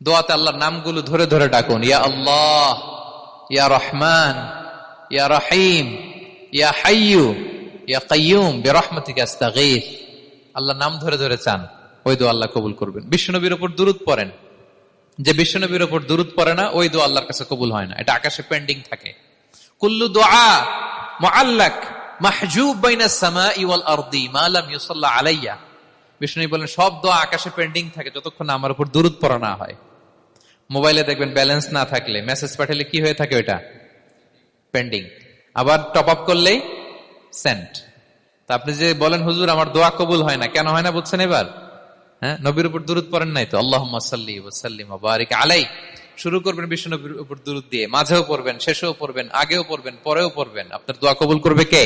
দোয়াতে আল্লাহর নামগুলো ধরে ধরে ডাকুন, ইয়া আল্লাহ, ইয়া রহমান, ইয়া রহিম, ইয়া হাইয়ু, ইয়া কাইয়ুম বিরহমাতিকা আস্তাগীথ। আল্লাহর নাম ধরে ধরে চান, ওই দোয়া আল্লাহ কবুল করবেন। বিশ্বনবীর উপর দুরূদ পড়েন, যে বিশ্বনবীর উপর দুরূদ পড়ে না ওই দোয়া আল্লাহর কাছে কবুল হয় না, এটা আকাশে পেন্ডিং থাকে। কুল্লু দুআ মুআল্লাক মাহজুব বাইনাস সামাই ওয়াল আরদি মা লাম ইউসাল্লা আলাইয়া। বিষ্ণু বলেন সব দোয়া আকাশে পেন্ডিং থাকে যতক্ষণ আমার উপর দুরূদ পড়া না হয়। মোবাইলে দেখবেন ব্যালেন্স না থাকলে মেসেজ পাঠালে কি হয়ে থাকে, ওইটা পেন্ডিং, আবার টপ আপ করলেই সেন্ট। তা আপনি যে বলেন হুজুর আমার দোয়া কবুল হয় না, কেন হয় না বুঝছেন এবার? হ্যাঁ, নবীর উপর দুরূদ পড়েন নাই তো। আল্লাহুম্মা সাল্লি ওয়া সাল্লিম ওয়া বারিক আলাই। শুরু করবেন বিশ্ব নবীর উপর দুরূদ দিয়ে, মাঝেও পড়বেন, শেষেও পড়বেন, আগেও পড়বেন, পরেও পড়বেন। আপনার দোয়া কবুল করবে কে?